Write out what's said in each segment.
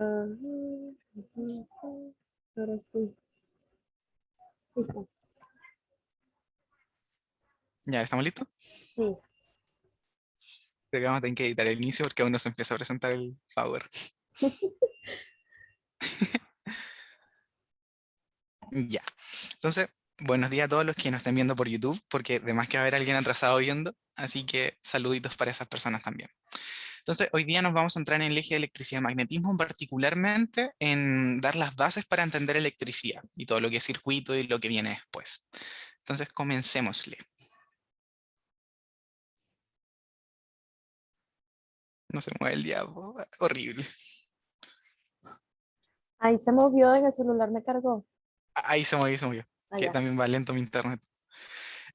Ajá, ajá, ahora sí. Listo. Ya, ¿estamos listos? Sí. Creo que vamos a tener que editar el inicio porque aún no se empieza a presentar el Power. Ya. Entonces, buenos días a todos los que nos estén viendo por YouTube, porque además que va a haber alguien atrasado viendo, así que saluditos para esas personas también. Entonces, hoy día nos vamos a entrar en el eje de electricidad y magnetismo, particularmente en dar las bases para entender electricidad y todo lo que es circuito y lo que viene después. Entonces, comencémosle. No se mueve el diablo, horrible. Ahí se movió, en el celular me cargó. Ahí se movió, se movió. Que Allá. también va lento mi internet.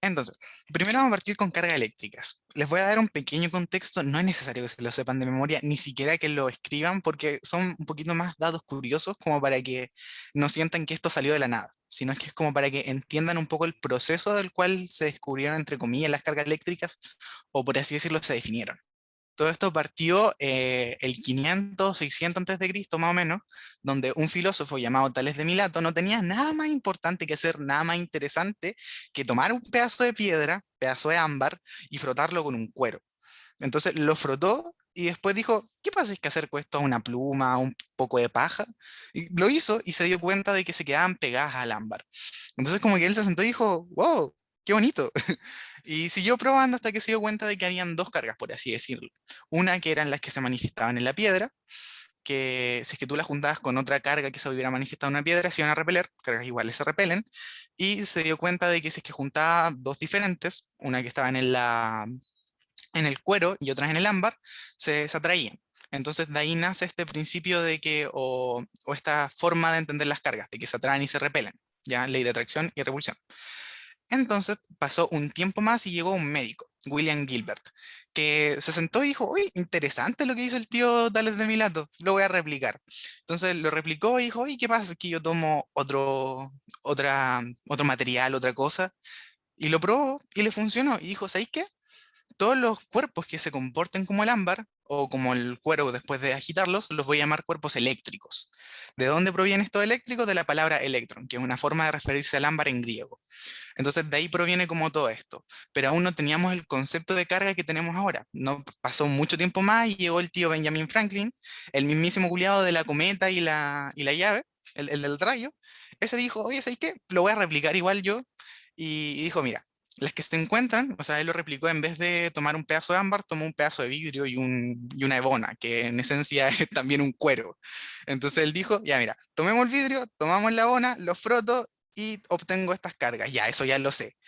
Entonces, primero vamos a partir con cargas eléctricas. Les voy a dar un pequeño contexto, no es necesario que se lo sepan de memoria, ni siquiera que lo escriban, porque son un poquito más datos curiosos como para que no sientan que esto salió de la nada, sino es que es como para que entiendan un poco el proceso del cual se descubrieron, entre comillas, las cargas eléctricas, o por así decirlo, se definieron. Todo esto partió el 500, 600 antes de Cristo, más o menos, donde un filósofo llamado Tales de Mileto no tenía nada más importante que hacer, nada más interesante que tomar un pedazo de piedra, pedazo de ámbar, y frotarlo con un cuero. Entonces lo frotó y después dijo, ¿qué pasa si es que acerco esto a una pluma, a un poco de paja? Y lo hizo y se dio cuenta de que se quedaban pegadas al ámbar. Entonces como que él se sentó y dijo, wow, qué bonito. Y siguió probando hasta que se dio cuenta de que habían dos cargas, por así decirlo. Una que eran las que se manifestaban en la piedra, que si es que tú las juntabas con otra carga que se hubiera manifestado en una piedra, se iban a repeler, cargas iguales se repelen, y se dio cuenta de que si es que juntaba dos diferentes, una que estaba en el cuero y otras en el ámbar, se atraían. Entonces de ahí nace este principio de que, o esta forma de entender las cargas, de que se atraen y se repelen, ya, ley de atracción y repulsión. Entonces pasó un tiempo más y llegó un médico, William Gilbert, que se sentó y dijo, uy, interesante lo que hizo el tío Tales de Mileto, lo voy a replicar. Entonces lo replicó y dijo, uy, ¿qué pasa si yo tomo otro material, otra cosa? Y lo probó y le funcionó. Y dijo, ¿sabéis qué? Todos los cuerpos que se comporten como el ámbar o como el cuero después de agitarlos, los voy a llamar cuerpos eléctricos. ¿De dónde proviene esto eléctrico? De la palabra electron, que es una forma de referirse al ámbar en griego. Entonces de ahí proviene como todo esto. Pero aún no teníamos el concepto de carga que tenemos ahora. No pasó mucho tiempo más y llegó el tío Benjamin Franklin, el mismísimo culiado de la cometa y la llave, el del rayo. Ese dijo, oye, ¿sabes qué? Lo voy a replicar igual yo. Y dijo, mira, las que se encuentran, o sea, él lo replicó en vez de tomar un pedazo de ámbar, tomó un pedazo de vidrio y una hebona, que en esencia es también un cuero. Entonces él dijo, ya mira, tomemos el vidrio, tomamos la hebona, lo froto y obtengo estas cargas. Ya, eso ya lo sé.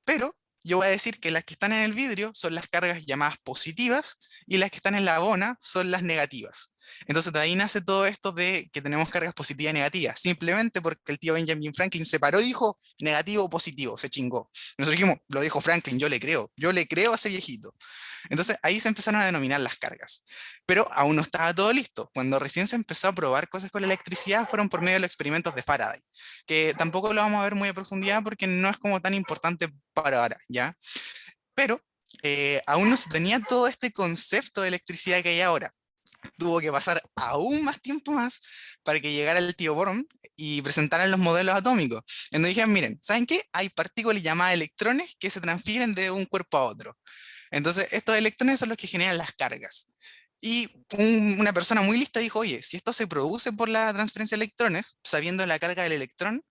Pero yo voy a decir que las que están en el vidrio son las cargas llamadas positivas y las que están en la bona son las negativas. Entonces de ahí nace todo esto de que tenemos cargas positivas y negativas, simplemente porque el tío Benjamin Franklin se paró y dijo negativo o positivo, se chingó. Nosotros dijimos, lo dijo Franklin, yo le creo a ese viejito. Entonces ahí se empezaron a denominar las cargas. Pero aún no estaba todo listo. Cuando recién se empezó a probar cosas con la electricidad fueron por medio de los experimentos de Faraday, que tampoco lo vamos a ver muy a profundidad porque no es como tan importante para ahora, ¿ya? Pero aún no se tenía todo este concepto de electricidad que hay ahora. Tuvo que pasar aún más tiempo más para que llegara el tío Bohr y presentaran los modelos atómicos. Entonces dijeron, miren, ¿saben qué? Hay partículas llamadas electrones que se transfieren de un cuerpo a otro. Entonces, estos electrones son los que generan las cargas. Y una persona muy lista dijo, oye, si esto se produce por la transferencia de electrones, sabiendo la carga del electrón,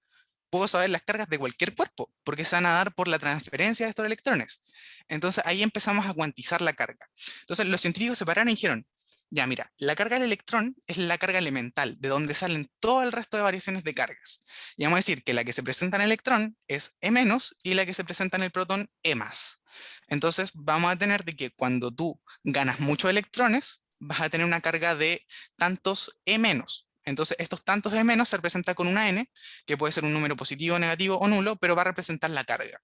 puedo saber las cargas de cualquier cuerpo, porque se van a dar por la transferencia de estos electrones. Entonces ahí empezamos a cuantizar la carga. Entonces los científicos se pararon y dijeron, ya mira, la carga del electrón es la carga elemental, de donde salen todo el resto de variaciones de cargas. Y vamos a decir que la que se presenta en el electrón es E menos y la que se presenta en el protón E más. Entonces vamos a tener de que cuando tú ganas muchos electrones, vas a tener una carga de tantos E menos. Entonces estos tantos E menos se representan con una N, que puede ser un número positivo, negativo o nulo, pero va a representar la carga.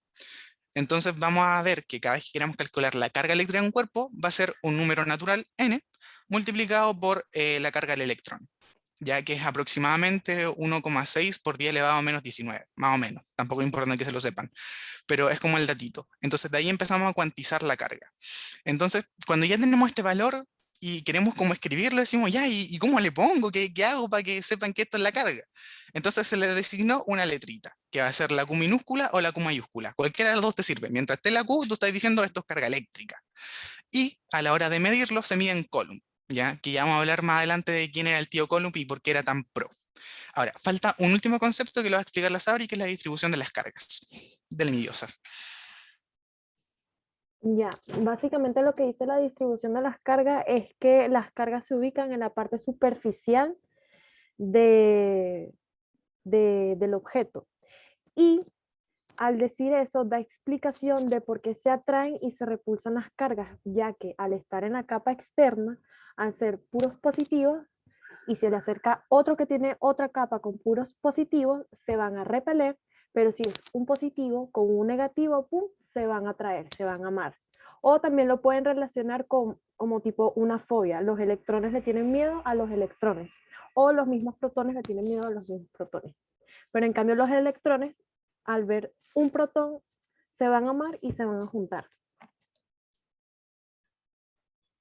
Entonces vamos a ver que cada vez que queramos calcular la carga eléctrica en un cuerpo, va a ser un número natural, n, multiplicado por la carga del electrón, ya que es aproximadamente 1,6 por 10 elevado a menos 19, más o menos. Tampoco es importante que se lo sepan, pero es como el datito. Entonces de ahí empezamos a cuantizar la carga. Entonces, cuando ya tenemos este valor y queremos como escribirlo, decimos, ya, ¿y cómo le pongo? ¿Qué hago para que sepan que esto es la carga? Entonces se le designó una letrita, que va a ser la Q minúscula o la Q mayúscula. Cualquiera de las dos te sirve. Mientras esté la Q, tú estás diciendo esto es carga eléctrica. Y a la hora de medirlo se mide en Coulomb, ¿ya? Que ya vamos a hablar más adelante de quién era el tío Coulomb y por qué era tan pro. Ahora, falta un último concepto que lo va a explicar la Sabri, que es la distribución de las cargas del MIDIOSER. Ya, básicamente lo que dice la distribución de las cargas es que las cargas se ubican en la parte superficial de, del objeto. Y al decir eso, da explicación de por qué se atraen y se repulsan las cargas, ya que al estar en la capa externa, al ser puros positivos, y se le acerca otro que tiene otra capa con puros positivos, se van a repeler, pero si es un positivo con un negativo, ¡pum!, se van a atraer, se van a amar. O también lo pueden relacionar con como tipo una fobia. Los electrones le tienen miedo a los electrones. O los mismos protones le tienen miedo a los mismos protones. Pero en cambio los electrones, al ver un protón, se van a amar y se van a juntar.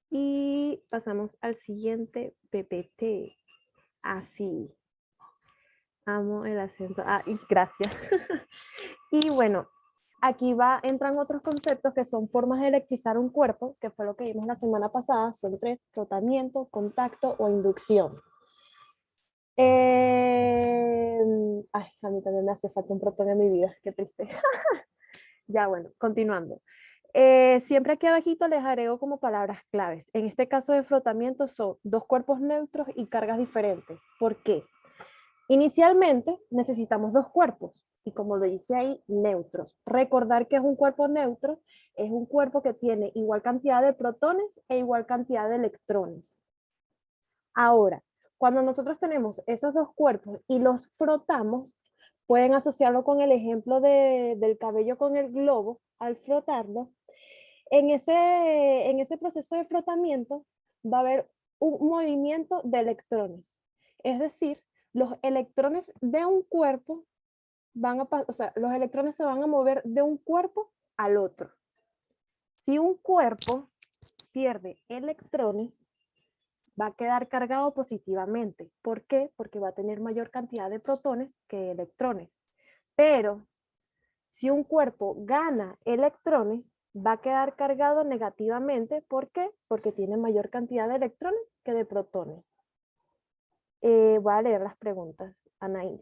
Y pasamos al siguiente PPT. Así. Amo el acento. Ah, y gracias. Y bueno, aquí entran otros conceptos que son formas de electrizar un cuerpo, que fue lo que vimos la semana pasada. Son 3: frotamiento, contacto o inducción. Ay, a mí también me hace falta un protón en mi vida, qué triste. Ya, bueno, continuando. Siempre aquí abajito les agrego como palabras claves. En este caso de frotamiento son 2 cuerpos neutros y cargas diferentes. ¿Por qué? Inicialmente necesitamos 2 cuerpos y como lo dice ahí, neutros. Recordar que es un cuerpo neutro, es un cuerpo que tiene igual cantidad de protones e igual cantidad de electrones. Ahora, cuando nosotros tenemos esos 2 cuerpos y los frotamos, pueden asociarlo con el ejemplo del cabello con el globo. Al frotarlo, en ese proceso de frotamiento va a haber un movimiento de electrones. Es decir, los electrones de un cuerpo los electrones se van a mover de un cuerpo al otro. Si un cuerpo pierde electrones, va a quedar cargado positivamente. ¿Por qué? Porque va a tener mayor cantidad de protones que electrones. Pero si un cuerpo gana electrones, va a quedar cargado negativamente. ¿Por qué? Porque tiene mayor cantidad de electrones que de protones. Voy a leer las preguntas. Anaís,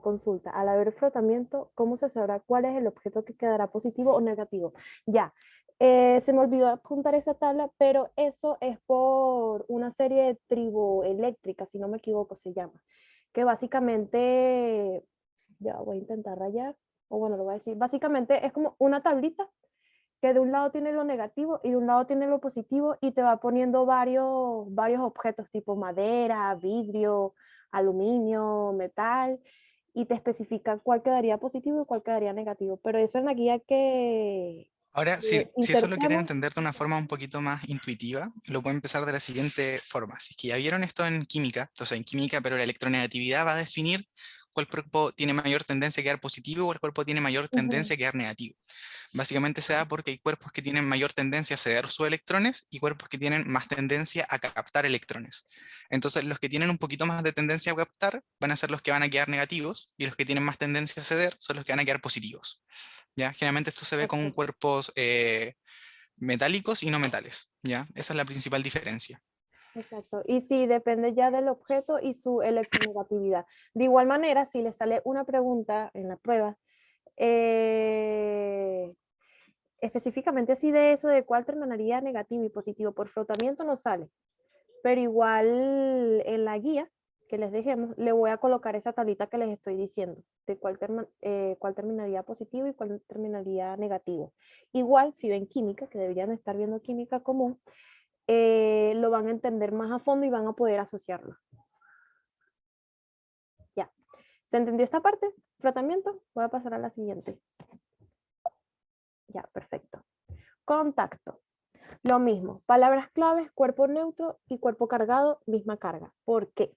consulta. Al haber frotamiento, ¿cómo se sabrá cuál es el objeto que quedará positivo o negativo? Ya, se me olvidó apuntar esa tabla, pero eso es por una serie de triboeléctricas, si no me equivoco, se llama. Que básicamente, ya voy a intentar rayar, o bueno, lo voy a decir. Básicamente es como una tablita que de un lado tiene lo negativo y de un lado tiene lo positivo y te va poniendo varios objetos tipo madera, vidrio, aluminio, metal y te especifica cuál quedaría positivo y cuál quedaría negativo. Pero eso en la guía que Ahora, si eso lo quieren insertemos. entender de una forma un poquito más intuitiva, lo pueden empezar de la siguiente forma. Si es que ya vieron esto en química, entonces en química, pero la electronegatividad va a definir cuál cuerpo tiene mayor tendencia a quedar positivo o cuál cuerpo tiene mayor tendencia a quedar negativo. Básicamente se da porque hay cuerpos que tienen mayor tendencia a ceder sus electrones y cuerpos que tienen más tendencia a captar electrones. Entonces, los que tienen un poquito más de tendencia a captar van a ser los que van a quedar negativos y los que tienen más tendencia a ceder son los que van a quedar positivos. ¿Ya? Generalmente esto se ve con Exacto, cuerpos metálicos y no metales. ¿Ya? Esa es la principal diferencia. exacto. Y sí, depende ya del objeto y su electronegatividad. De igual manera, si le sale una pregunta en la prueba, eh, específicamente así de eso, de cuál terminaría negativo y positivo por frotamiento no sale, pero igual en la guía que les dejemos, le voy a colocar esa tablita que les estoy diciendo, de cuál terminaría positivo y cuál terminaría negativo. Igual, si ven química, que deberían estar viendo química común, lo van a entender más a fondo y van a poder asociarlo. Ya. ¿Se entendió esta parte? Frotamiento. Voy a pasar a la siguiente. Ya, perfecto. Contacto. Lo mismo, palabras claves, cuerpo neutro y cuerpo cargado, misma carga. ¿Por qué?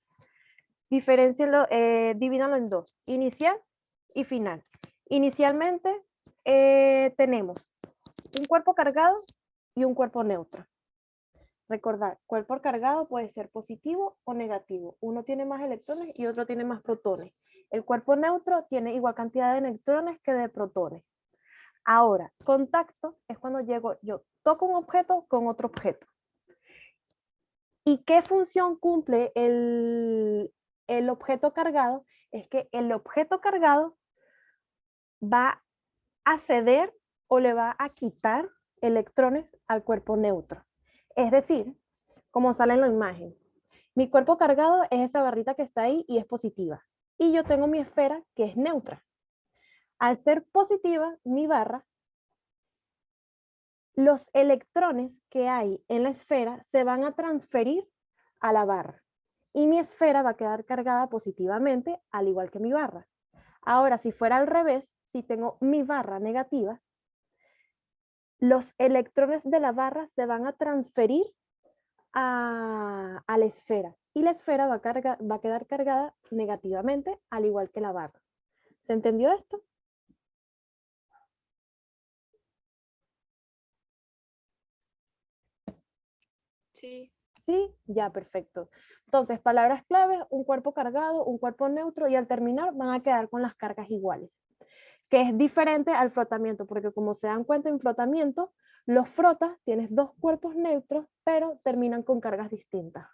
Diferencienlo, divídanlo en 2, inicial y final. Inicialmente tenemos un cuerpo cargado y un cuerpo neutro. Recordar, cuerpo cargado puede ser positivo o negativo. Uno tiene más electrones y otro tiene más protones. El cuerpo neutro tiene igual cantidad de electrones que de protones. Ahora, contacto es cuando yo toco un objeto con otro objeto. ¿Y qué función cumple el objeto cargado? Es que el objeto cargado va a ceder o le va a quitar electrones al cuerpo neutro. Es decir, como sale en la imagen, mi cuerpo cargado es esa barrita que está ahí y es positiva. Y yo tengo mi esfera que es neutra. Al ser positiva, mi barra, los electrones que hay en la esfera se van a transferir a la barra. Y mi esfera va a quedar cargada positivamente, al igual que mi barra. Ahora, si fuera al revés, si tengo mi barra negativa, los electrones de la barra se van a transferir a la esfera. Y la esfera va a quedar cargada negativamente, al igual que la barra. ¿Se entendió esto? Sí. Sí, ya, perfecto. Entonces, palabras claves, un cuerpo cargado, un cuerpo neutro, y al terminar van a quedar con las cargas iguales, que es diferente al frotamiento, porque como se dan cuenta en frotamiento, los frotas, tienes dos cuerpos neutros, pero terminan con cargas distintas.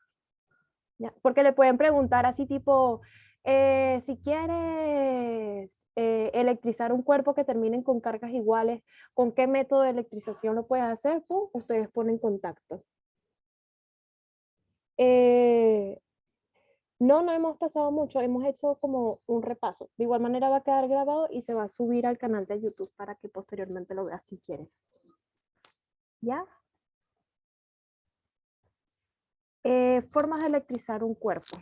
¿Ya? Porque le pueden preguntar así tipo, si quieres electrizar un cuerpo que terminen con cargas iguales, ¿con qué método de electrización lo puedes hacer? Pum, ustedes ponen contacto. No hemos pasado mucho, hemos hecho como un repaso. De igual manera va a quedar grabado y se va a subir al canal de YouTube para que posteriormente lo veas si quieres. ¿Ya? Formas de electrizar un cuerpo.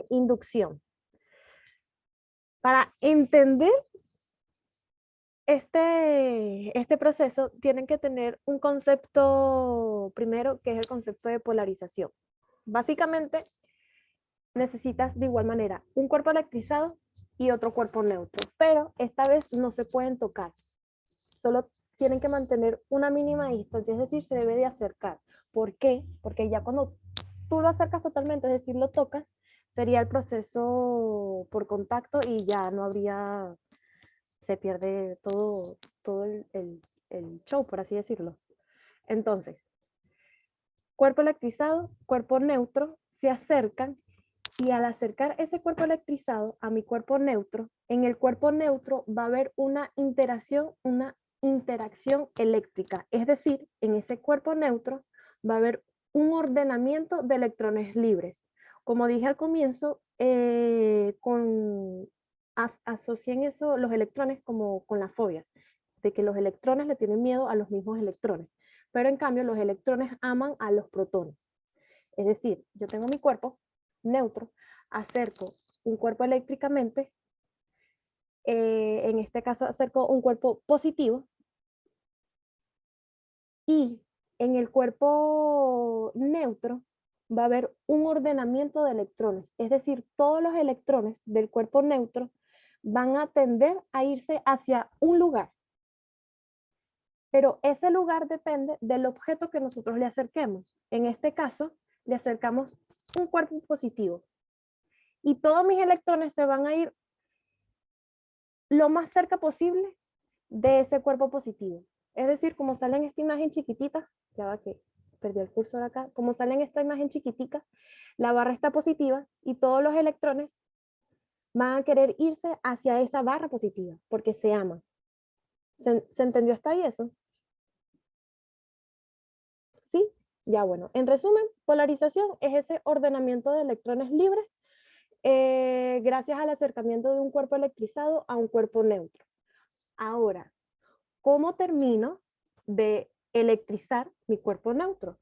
Inducción. Para entender este proceso, tienen que tener un concepto primero, que es el concepto de polarización. Básicamente, necesitas de igual manera un cuerpo electrizado y otro cuerpo neutro, pero esta vez no se pueden tocar. Solo tienen que mantener una mínima distancia, es decir, se debe de acercar. ¿Por qué? Porque ya cuando tú lo acercas totalmente, es decir, lo tocas, sería el proceso por contacto y ya no habría, se pierde todo el show, por así decirlo. Entonces, cuerpo electrizado, cuerpo neutro, se acercan y al acercar ese cuerpo electrizado a mi cuerpo neutro, en el cuerpo neutro va a haber una interacción eléctrica. Es decir, en ese cuerpo neutro va a haber un ordenamiento de electrones libres. Como dije al comienzo, asocian eso, los electrones, como con la fobia, de que los electrones le tienen miedo a los mismos electrones. Pero en cambio, los electrones aman a los protones. Es decir, yo tengo mi cuerpo neutro, acerco un cuerpo eléctricamente, en este caso acerco un cuerpo positivo, y en el cuerpo neutro va a haber un ordenamiento de electrones, es decir, todos los electrones del cuerpo neutro van a tender a irse hacia un lugar, pero ese lugar depende del objeto que nosotros le acerquemos. En este caso, le acercamos un cuerpo positivo y todos mis electrones se van a ir lo más cerca posible de ese cuerpo positivo. Es decir, como sale en esta imagen chiquitita, ya va que perdí el cursor acá, como sale en esta imagen chiquitica, la barra está positiva y todos los electrones van a querer irse hacia esa barra positiva porque se aman. ¿Se entendió hasta ahí eso? ¿Sí? Ya bueno. En resumen, polarización es ese ordenamiento de electrones libres gracias al acercamiento de un cuerpo electrizado a un cuerpo neutro. Ahora, ¿cómo termino de electrizar mi cuerpo neutro?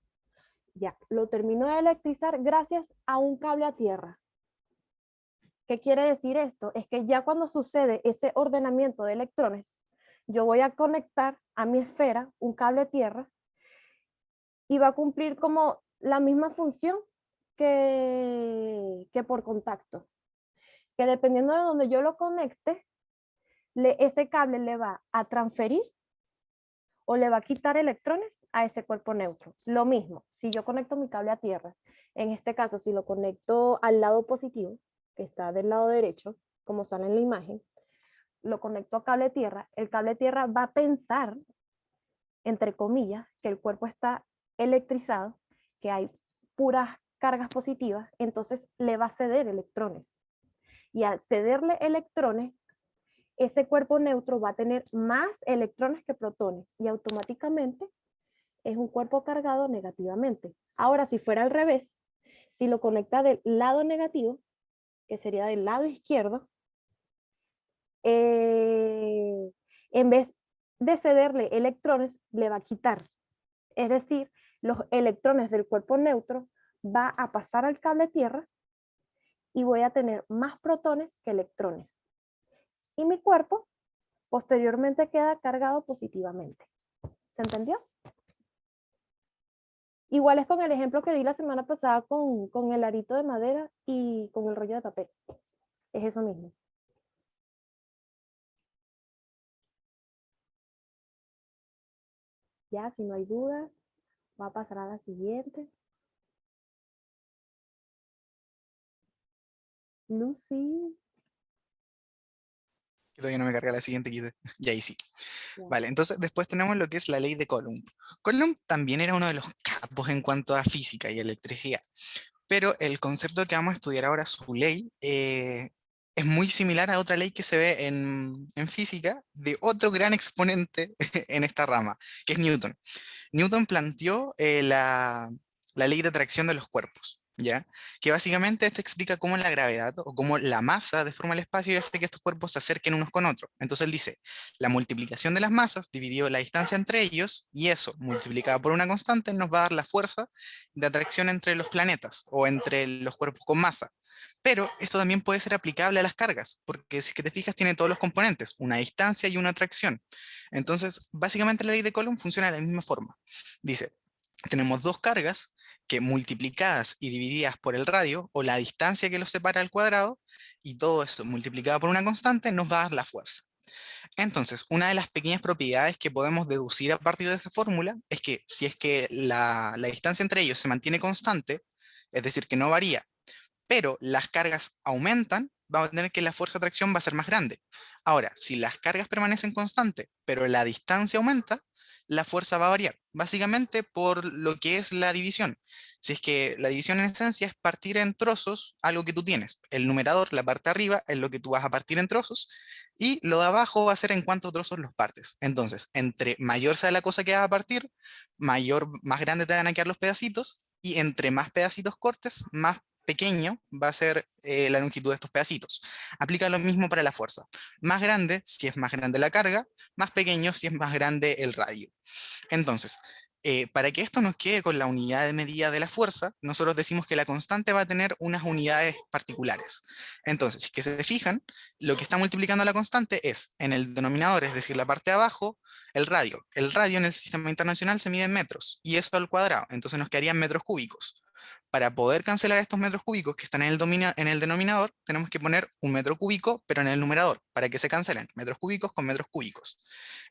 Ya, lo termino de electrizar gracias a un cable a tierra. ¿Qué quiere decir esto? Es que ya cuando sucede ese ordenamiento de electrones, yo voy a conectar a mi esfera un cable a tierra y va a cumplir como la misma función que por contacto. Que dependiendo de donde yo lo conecte, ese cable le va a transferir o le va a quitar electrones a ese cuerpo neutro. Lo mismo, si yo conecto mi cable a tierra, en este caso, si lo conecto al lado positivo, que está del lado derecho, como sale en la imagen, lo conecto a cable tierra, el cable tierra va a pensar, entre comillas, que el cuerpo está electrizado, que hay puras cargas positivas, entonces le va a ceder electrones. Y al cederle electrones, ese cuerpo neutro va a tener más electrones que protones y automáticamente es un cuerpo cargado negativamente. Ahora, si fuera al revés, si lo conecta del lado negativo, que sería del lado izquierdo, en vez de cederle electrones, le va a quitar. Es decir, los electrones del cuerpo neutro va a pasar al cable tierra y voy a tener más protones que electrones. Y mi cuerpo posteriormente queda cargado positivamente. ¿Se entendió? Igual es con el ejemplo que di la semana pasada con el arito de madera y con el rollo de papel. Es eso mismo. Ya, si no hay dudas, va a pasar a la siguiente. Lucy. Que todavía no me carga la siguiente. Y ahí sí. Ya. Vale, entonces después tenemos lo que es la ley de Coulomb. Coulomb también era uno de los capos en cuanto a física y electricidad, pero el concepto que vamos a estudiar ahora, su ley, es muy similar a otra ley que se ve en física de otro gran exponente en esta rama, que es Newton. Newton planteó la ley de atracción de los cuerpos, ¿ya? Que básicamente esto explica cómo la gravedad o cómo la masa deforma el espacio y hace que estos cuerpos se acerquen unos con otros. Entonces él dice, la multiplicación de las masas dividió la distancia entre ellos y eso, multiplicado por una constante, nos va a dar la fuerza de atracción entre los planetas o entre los cuerpos con masa. Pero esto también puede ser aplicable a las cargas, porque si es que te fijas tiene todos los componentes, una distancia y una atracción. Entonces, básicamente la ley de Coulomb funciona de la misma forma. Dice, tenemos dos cargas que multiplicadas y divididas por el radio o la distancia que los separa al cuadrado, y todo eso multiplicado por una constante nos va a dar la fuerza. Entonces, una de las pequeñas propiedades que podemos deducir a partir de esta fórmula es que si es que la distancia entre ellos se mantiene constante, es decir, que no varía, pero las cargas aumentan, vamos a tener que la fuerza de atracción va a ser más grande. Ahora, si las cargas permanecen constantes, pero la distancia aumenta, la fuerza va a variar, básicamente por lo que es la división. Si es que la división en esencia es partir en trozos algo que tú tienes. El numerador, la parte de arriba, es lo que tú vas a partir en trozos, y lo de abajo va a ser en cuántos trozos los partes. Entonces, entre mayor sea la cosa que vas a partir, más grande te van a quedar los pedacitos, y entre más pedacitos cortes, más pequeño va a ser la longitud de estos pedacitos. Aplica lo mismo para la fuerza. Más grande si es más grande la carga, más pequeño si es más grande el radio. Entonces, para que esto nos quede con la unidad de medida de la fuerza, nosotros decimos que la constante va a tener unas unidades particulares. Entonces, si es que se fijan, lo que está multiplicando la constante es en el denominador, es decir, la parte de abajo, el radio. El radio en el sistema internacional se mide en metros y eso al cuadrado, entonces nos quedarían metros cúbicos. Para poder cancelar estos metros cúbicos que están en el denominador, tenemos que poner un metro cúbico, pero en el numerador, para que se cancelen metros cúbicos con metros cúbicos.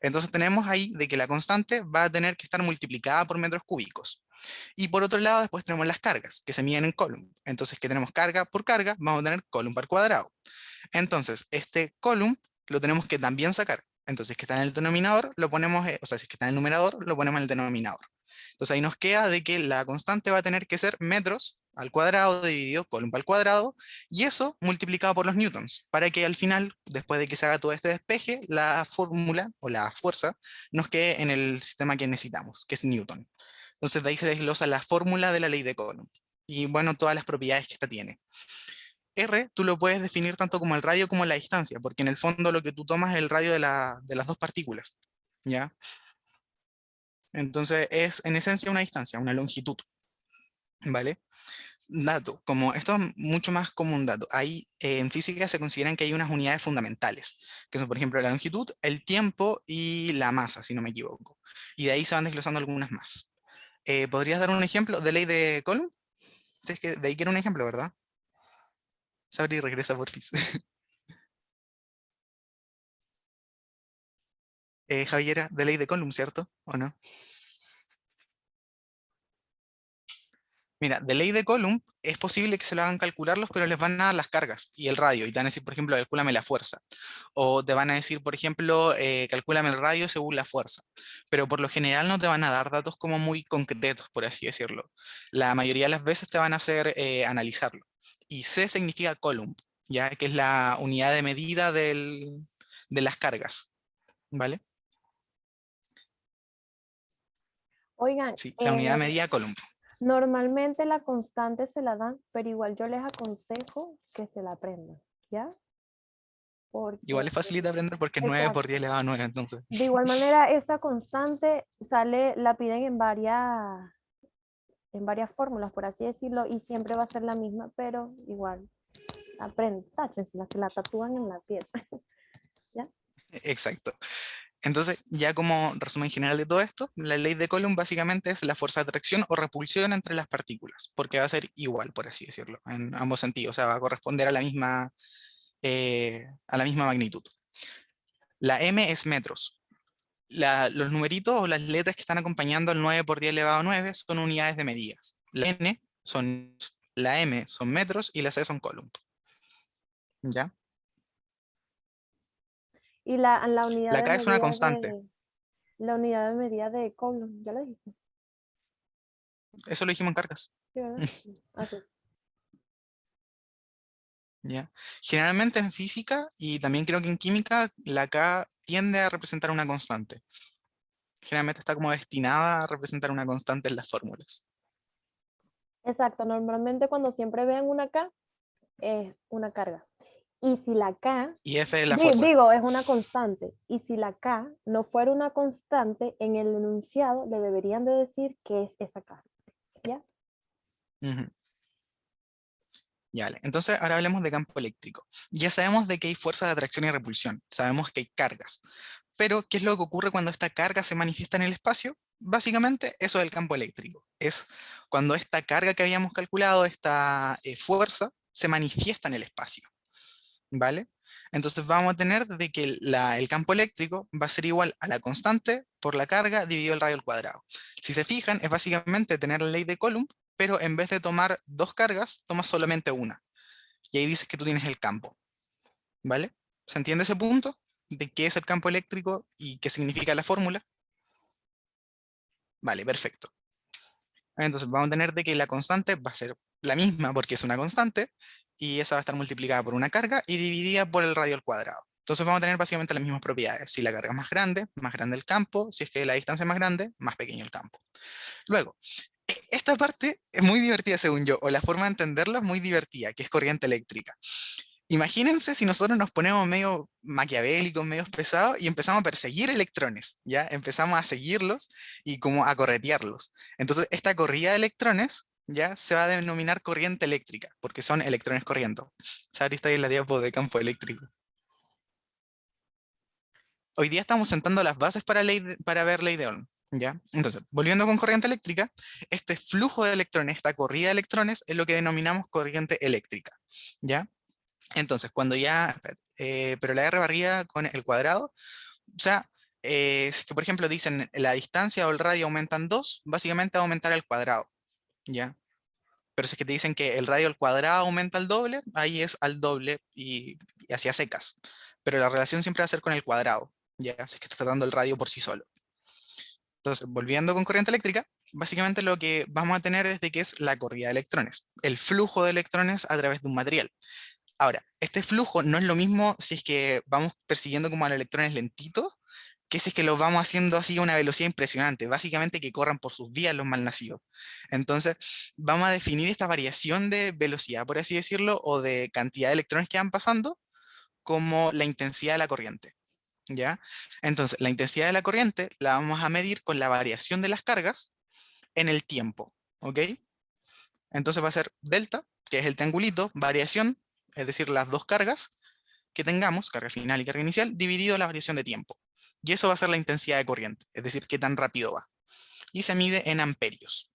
Entonces tenemos ahí de que la constante va a tener que estar multiplicada por metros cúbicos. Y por otro lado, después tenemos las cargas, que se miden en Coulomb. Entonces, que tenemos carga por carga, vamos a tener Coulomb al cuadrado. Entonces, este Coulomb lo tenemos que también sacar. Entonces, que está en el denominador, lo ponemos, o sea, si es que está en el numerador, lo ponemos en el denominador. Entonces ahí nos queda de que la constante va a tener que ser metros al cuadrado dividido Coulomb al cuadrado, y eso multiplicado por los newtons, para que al final, después de que se haga todo este despeje, la fórmula o la fuerza nos quede en el sistema que necesitamos, que es Newton. Entonces de ahí se desglosa la fórmula de la ley de Coulomb. Y bueno, todas las propiedades que esta tiene. R, tú lo puedes definir tanto como el radio como la distancia, porque en el fondo lo que tú tomas es el radio de las dos partículas, ¿ya? Entonces es en esencia una distancia, una longitud, ¿vale? Dato, como esto es mucho más como un dato. Hay, en física se consideran que hay unas unidades fundamentales, que son, por ejemplo, la longitud, el tiempo y la masa, si no me equivoco. Y de ahí se van desglosando algunas más. ¿Podrías dar un ejemplo de ley de Coulomb? Si es que de ahí quiero un ejemplo, ¿verdad? Sabri regresa por fin. Javiera, de ley de Coulomb, ¿cierto? ¿O no? Mira, de ley de Coulomb es posible que se lo hagan calcularlos, pero les van a dar las cargas y el radio. Y te van a decir, por ejemplo, calcúlame la fuerza. O te van a decir, por ejemplo, calcúlame el radio según la fuerza. Pero por lo general no te van a dar datos como muy concretos, por así decirlo. La mayoría de las veces te van a hacer analizarlo. Y C significa Coulomb, ya que es la unidad de medida de las cargas. ¿Vale? Oigan, Sí, la unidad de medida Coulomb. normalmente la constante se la dan, pero igual yo les aconsejo que se la aprendan, ¿ya? Porque, Igual es fácil de aprender porque es 9 por exacto. 10 elevado a 9, entonces. De igual manera, esa constante sale, la piden en varias fórmulas, por así decirlo, y siempre va a ser la misma, pero igual, aprenden, táchensela, se la tatúan en la piel, ¿ya? Exacto. Entonces, ya como resumen general de todo esto, la ley de Coulomb básicamente es la fuerza de atracción o repulsión entre las partículas, porque va a ser igual, por así decirlo, en ambos sentidos, o sea, va a corresponder a la misma magnitud. La m es metros. Los numeritos o las letras que están acompañando al 9 por 10 elevado a 9 son unidades de medidas. La m son metros y la c son Coulomb. ¿Ya? Y la unidad La de k es una medida constante. la unidad de medida de Coulomb, ya lo dijiste, Eso lo dijimos en cargas. ¿sí, verdad? Ah, sí. ¿Ya? Generalmente en física y también creo que en química, la K tiende a representar una constante. Generalmente está como destinada a representar una constante en las fórmulas. Exacto, normalmente cuando siempre vean una K, es una carga. Y si la K, Y F es la fuerza. digo, es una constante, y si la K no fuera una constante, en el enunciado le deberían de decir que es esa K, ¿ya? Ujú. Ya, vale. Entonces ahora hablemos de campo eléctrico. Ya sabemos de que hay fuerzas de atracción y repulsión. Sabemos que hay cargas. Pero, ¿qué es lo que ocurre cuando esta carga se manifiesta en el espacio? Básicamente, eso es el campo eléctrico. Es cuando esta carga que habíamos calculado, esta fuerza, se manifiesta en el espacio. ¿Vale? Entonces vamos a tener de que el campo eléctrico va a ser igual a la constante por la carga dividido el radio al cuadrado. Si se fijan, es básicamente tener la ley de Coulomb, pero en vez de tomar dos cargas, tomas solamente una. Y ahí dices que tú tienes el campo. ¿Vale? ¿Se entiende ese punto? ¿De qué es el campo eléctrico y qué significa la fórmula? Vale, perfecto. Entonces vamos a tener de que la constante va a ser la misma porque es una constante y esa va a estar multiplicada por una carga y dividida por el radio al cuadrado. Entonces vamos a tener básicamente las mismas propiedades. Si la carga es más grande el campo. Si es que la distancia es más grande, más pequeño el campo. Luego, esta parte es muy divertida según yo, o la forma de entenderla es muy divertida, que es corriente eléctrica. Imagínense si nosotros nos ponemos medio maquiavélicos, medio pesados y empezamos a perseguir electrones, ¿ya? Empezamos a seguirlos y como a corretearlos. Entonces, esta corrida de electrones, ¿ya? Se va a denominar corriente eléctrica, porque son electrones corriendo. ¿Sabes? Está ahí en la diapo de campo eléctrico. Hoy día estamos sentando las bases para ver ley de Ohm, ¿ya? Entonces, volviendo con corriente eléctrica, este flujo de electrones, esta corrida de electrones, es lo que denominamos corriente eléctrica, ¿ya? Entonces, cuando ya, pero la R barrida con el cuadrado, o sea, si es que por ejemplo dicen la distancia o el radio aumentan 2, básicamente va a aumentar al cuadrado, ¿ya? Pero si es que te dicen que el radio al cuadrado aumenta al doble, ahí es al doble y hacia secas. Pero la relación siempre va a ser con el cuadrado, ¿ya? Si es que estás tratando el radio por sí solo. Entonces, volviendo con corriente eléctrica, básicamente lo que vamos a tener es de que es la corrida de electrones, el flujo de electrones a través de un material. Ahora, este flujo no es lo mismo si es que vamos persiguiendo como a los electrones lentitos, que si es que los vamos haciendo así a una velocidad impresionante, básicamente que corran por sus vías los malnacidos. Entonces, vamos a definir esta variación de velocidad, por así decirlo, o de cantidad de electrones que van pasando, como la intensidad de la corriente, ¿ya? Entonces, la intensidad de la corriente la vamos a medir con la variación de las cargas en el tiempo, ¿ok? Entonces va a ser delta, que es el triangulito, variación, es decir, las dos cargas que tengamos, carga final y carga inicial, dividido la variación de tiempo. Y eso va a ser la intensidad de corriente, es decir, qué tan rápido va. Y se mide en amperios.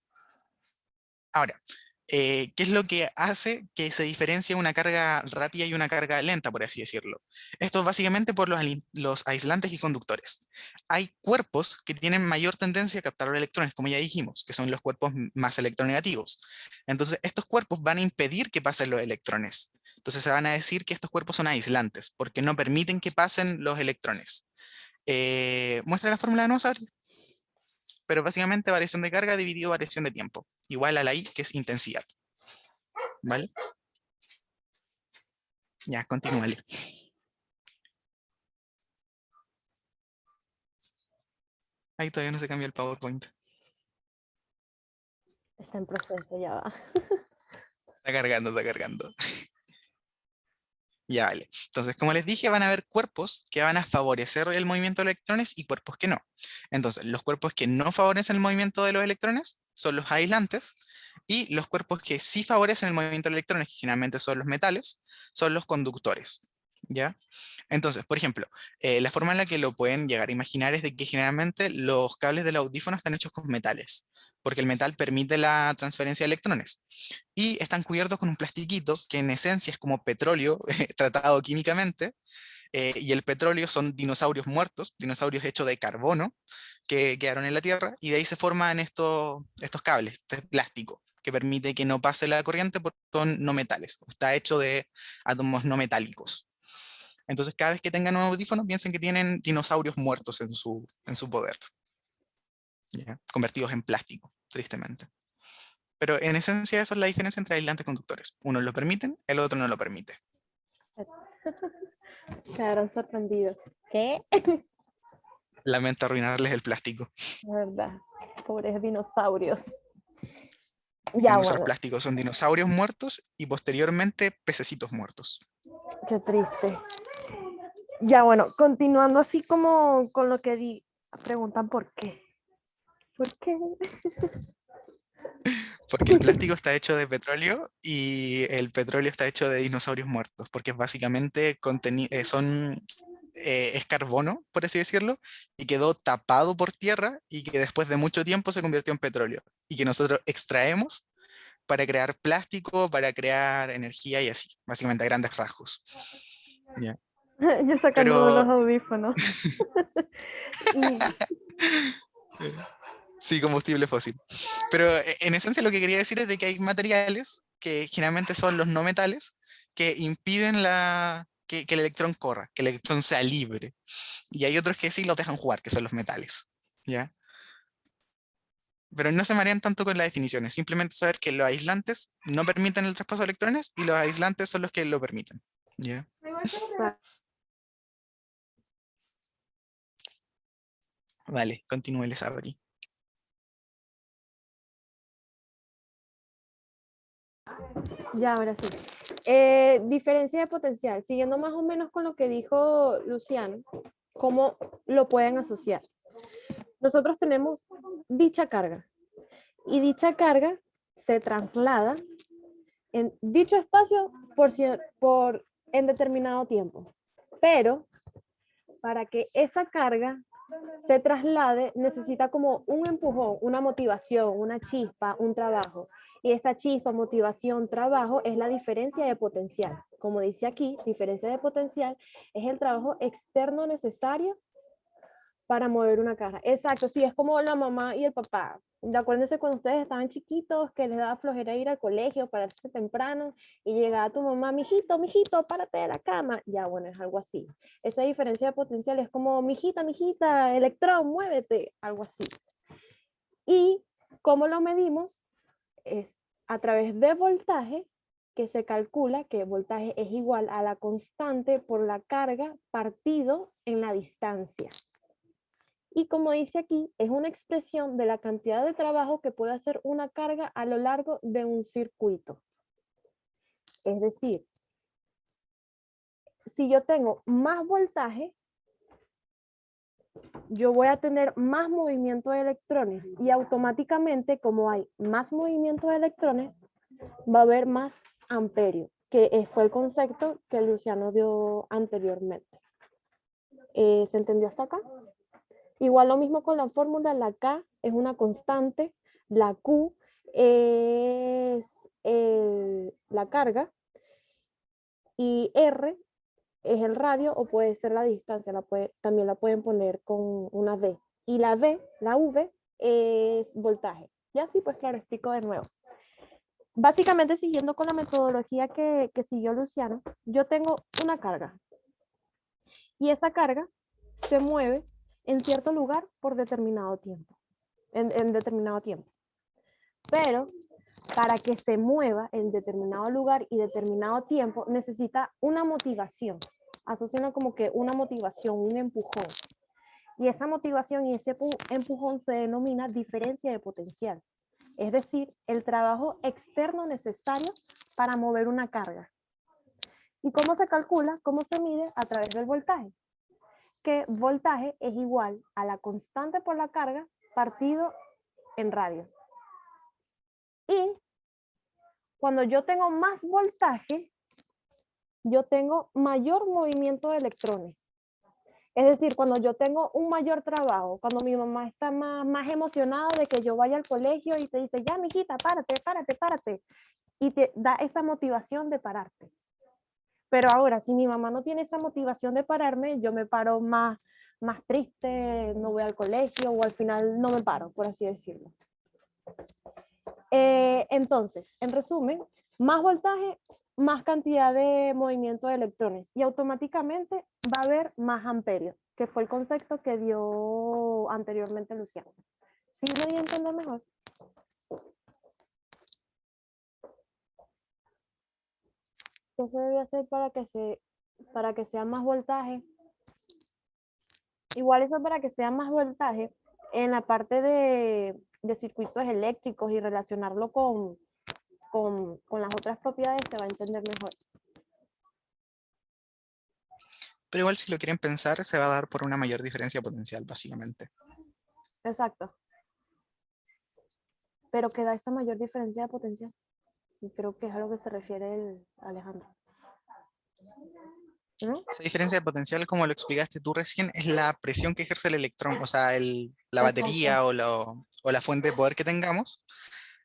Ahora, ¿qué es lo que hace que se diferencie una carga rápida y una carga lenta, por así decirlo? Esto es básicamente por los aislantes y conductores. Hay cuerpos que tienen mayor tendencia a captar los electrones, como ya dijimos, que son los cuerpos más electronegativos. Entonces, estos cuerpos van a impedir que pasen los electrones. Entonces, se van a decir que estos cuerpos son aislantes, porque no permiten que pasen los electrones. Muestra la fórmula de Noether, pero básicamente variación de carga dividido variación de tiempo, igual a la I, que es intensidad. ¿Vale? Ya, continúale. Ahí todavía no se cambió el PowerPoint. Está en proceso, ya va. Está cargando, está cargando. Ya vale. Entonces, como les dije, van a haber cuerpos que van a favorecer el movimiento de electrones y cuerpos que no. Entonces, los cuerpos que no favorecen el movimiento de los electrones son los aislantes, y los cuerpos que sí favorecen el movimiento de electrones, que generalmente son los metales, son los conductores. ¿Ya? Entonces, por ejemplo, la forma en la que lo pueden llegar a imaginar es de que generalmente los cables del audífono están hechos con metales, porque el metal permite la transferencia de electrones. Y están cubiertos con un plastiquito que en esencia es como petróleo tratado químicamente, y el petróleo son dinosaurios muertos, dinosaurios hechos de carbono que quedaron en la Tierra, y de ahí se forman estos cables, este plástico, que permite que no pase la corriente porque son no metales, está hecho de átomos no metálicos. Entonces, cada vez que tengan un audífono, piensen que tienen dinosaurios muertos en su poder, ¿ya? Convertidos en plástico, tristemente. Pero en esencia, eso es la diferencia entre aislantes y conductores. Unos lo permiten, el otro no lo permite. Quedaron sorprendidos. ¿Qué? Lamento arruinarles el plástico. De verdad, pobres dinosaurios. Que Ya, no son bueno, plásticos, son dinosaurios muertos y posteriormente pececitos muertos. qué triste. Ya, bueno, continuando así como con lo que di, preguntan por qué. ¿Por qué? Porque el plástico está hecho de petróleo y el petróleo está hecho de dinosaurios muertos, porque es básicamente es carbono, por así decirlo, y quedó tapado por tierra y que después de mucho tiempo se convirtió en petróleo y que nosotros extraemos para crear plástico, para crear energía y así, básicamente a grandes rasgos. ¿Ya? Yo sacándome Pero los audífonos. Y sí, combustible fósil. Pero en esencia lo que quería decir es de que hay materiales que generalmente son los no metales que impiden que el electrón corra, que el electrón sea libre. Y hay otros que sí los dejan jugar, que son los metales. ¿Ya? Pero no se marean tanto con las definiciones, simplemente saber que los aislantes no permiten el traspaso de electrones y los aislantes son los que lo permiten. ¿Ya? Vale, continúe, les abrí. ya, ahora sí. Diferencia de potencial. Siguiendo más o menos con lo que dijo Luciano, ¿cómo lo pueden asociar? Nosotros tenemos dicha carga y dicha carga se traslada en dicho espacio en determinado tiempo. Pero para que esa carga se traslade, necesita como un empujón, una motivación, una chispa, un trabajo. Y esa chispa, motivación, trabajo es la diferencia de potencial. Como dice aquí, diferencia de potencial es el trabajo externo necesario para mover una caja. Exacto, sí, es como la mamá y el papá. Acuérdense cuando ustedes estaban chiquitos que les daba flojera ir al colegio para hacerse temprano y llegaba tu mamá, mijito, párate de la cama. Ya, bueno, es algo así. Esa diferencia de potencial es como, mijita, electrón, muévete, algo así. ¿Y cómo lo medimos? Es a través de voltaje, que se calcula que voltaje es igual a la constante por la carga partido en la distancia. Y como dice aquí, es una expresión de la cantidad de trabajo que puede hacer una carga a lo largo de un circuito. Es decir, si yo tengo más voltaje, yo voy a tener más movimiento de electrones y automáticamente, como hay más movimiento de electrones, va a haber más amperio, que fue el concepto que Luciano dio anteriormente. ¿Se entendió hasta acá? Igual lo mismo con la fórmula, la K es una constante, la Q es la carga, y R es el radio o puede ser la distancia, también la pueden poner con una D. Y la V, la V es voltaje. Ya sí, pues claro, explico de nuevo. Básicamente siguiendo con la metodología que siguió Luciano, yo tengo una carga y esa carga se mueve en cierto lugar por determinado tiempo, en determinado tiempo. Pero para que se mueva en determinado lugar y determinado tiempo, necesita una motivación. Asocian como que una motivación, un empujón. Y esa motivación y ese empujón se denomina diferencia de potencial. Es decir, el trabajo externo necesario para mover una carga. ¿Y cómo se calcula? ¿Cómo se mide? A través del voltaje. Que voltaje es igual a la constante por la carga partido en radio. Y cuando yo tengo más voltaje, yo tengo mayor movimiento de electrones. Es decir, cuando yo tengo un mayor trabajo, cuando mi mamá está más emocionada de que yo vaya al colegio y te dice, ya, mijita, párate, párate, párate, y te da esa motivación de pararte. Pero ahora, si mi mamá no tiene esa motivación de pararme, yo me paro más triste, no voy al colegio o al final no me paro, por así decirlo. Entonces, en resumen, más voltaje, más cantidad de movimiento de electrones y automáticamente va a haber más amperios, que fue el concepto que dio anteriormente Luciano. ¿Sí me di a entender mejor? ¿Qué se debe hacer para que sea más voltaje? Igual eso para que sea más voltaje en la parte de circuitos eléctricos y relacionarlo con las otras propiedades se va a entender mejor. Pero igual si lo quieren pensar, se va a dar por una mayor diferencia potencial, básicamente. Exacto. Pero que da esa mayor diferencia de potencial. Y creo que es a lo que se refiere el Alejandro. ¿No? Esa diferencia de potencial, como lo explicaste tú recién, es la presión que ejerce el electrón, o sea, la Exacto. batería o la fuente de poder que tengamos.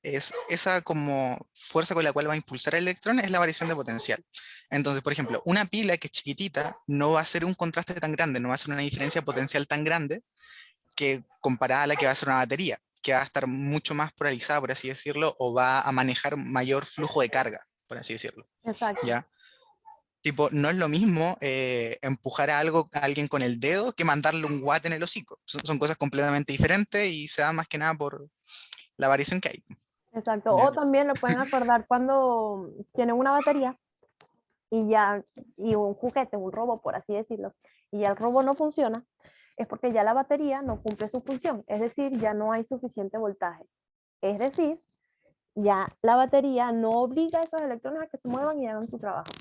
Es esa como fuerza con la cual va a impulsar el electrón es la variación de potencial. Entonces, por ejemplo, una pila que es chiquitita no va a ser un contraste tan grande, no va a ser una diferencia potencial tan grande que comparada a la que va a ser una batería, que va a estar mucho más polarizada, por así decirlo, o va a manejar mayor flujo de carga, por así decirlo. Exacto. ¿Ya? Tipo, no es lo mismo empujar a alguien con el dedo que mandarle un watt en el hocico. Son cosas completamente diferentes y se da más que nada por la variación que hay. Exacto. ¿Ya? O también lo pueden acordar cuando tienen una batería y un juguete, un robo, por así decirlo, y ya el robo no funciona, es porque ya la batería no cumple su función. Es decir, ya no hay suficiente voltaje. Es decir, ya la batería no obliga a esos electrones a que se muevan y hagan su trabajo.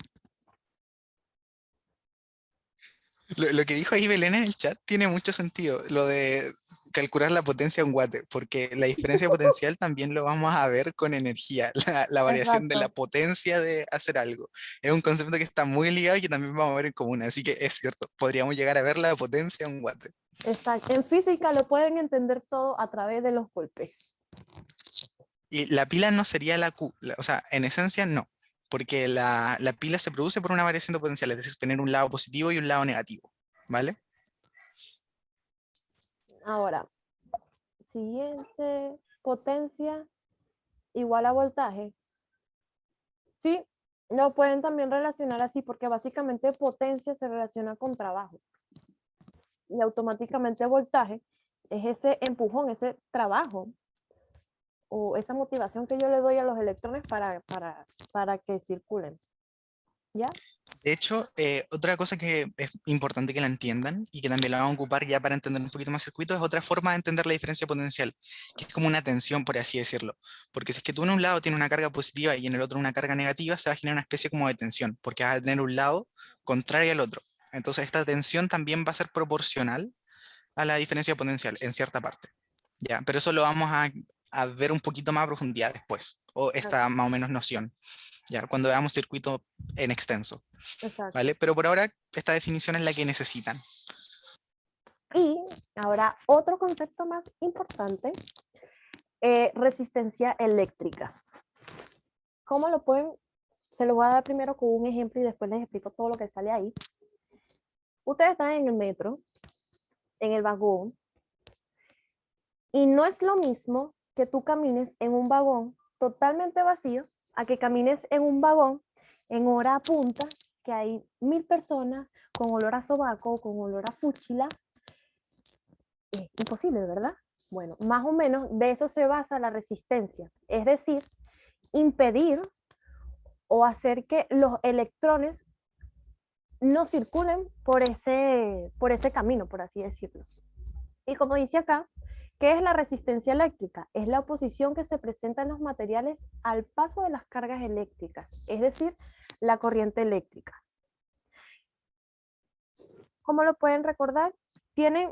Lo que dijo ahí Belén en el chat tiene mucho sentido, lo de calcular la potencia en watt, porque la diferencia potencial también lo vamos a ver con energía, la variación de la Exacto. potencia de hacer algo. Es un concepto que está muy ligado y que también vamos a ver en común, así que es cierto, podríamos llegar a ver la potencia en watt. Exacto. En física lo pueden entender todo a través de los golpes. Y la pila no sería la Q, o sea, en esencia no, porque la pila se produce por una variación de potencial, es decir, tener un lado positivo y un lado negativo, ¿vale? Ahora, siguiente, potencia igual a voltaje. Sí, lo pueden también relacionar así porque básicamente potencia se relaciona con trabajo y automáticamente voltaje es ese empujón, ese trabajo o esa motivación que yo le doy a los electrones para que circulen. ¿Ya? De hecho, otra cosa que es importante que la entiendan y que también la vamos a ocupar ya para entender un poquito más circuitos es otra forma de entender la diferencia potencial, que es como una tensión, por así decirlo. Porque si es que tú en un lado tienes una carga positiva y en el otro una carga negativa, se va a generar una especie como de tensión, porque vas a tener un lado contrario al otro. Entonces, esta tensión también va a ser proporcional a la diferencia potencial en cierta parte. ¿Ya? Pero eso lo vamos a ver un poquito más a profundidad después, o esta más o menos noción, ¿ya? Cuando veamos circuito en extenso. Exacto. ¿Vale? Pero por ahora esta definición es la que necesitan. Y ahora otro concepto más importante, resistencia eléctrica. ¿Cómo lo pueden? Se lo voy a dar primero con un ejemplo y después les explico todo lo que sale ahí. Ustedes están en el metro, en el vagón, y no es lo mismo que tú camines en un vagón totalmente vacío a que camines en un vagón en hora punta, que hay 1000 personas con olor a sobaco, con olor a fúchila. Es imposible, ¿verdad? Bueno, más o menos de eso se basa la resistencia, es decir, impedir o hacer que los electrones no circulen por ese camino, por así decirlo. Y como dice acá, ¿qué es la resistencia eléctrica? Es la oposición que se presenta en los materiales al paso de las cargas eléctricas, es decir, la corriente eléctrica. ¿Cómo lo pueden recordar? Tienen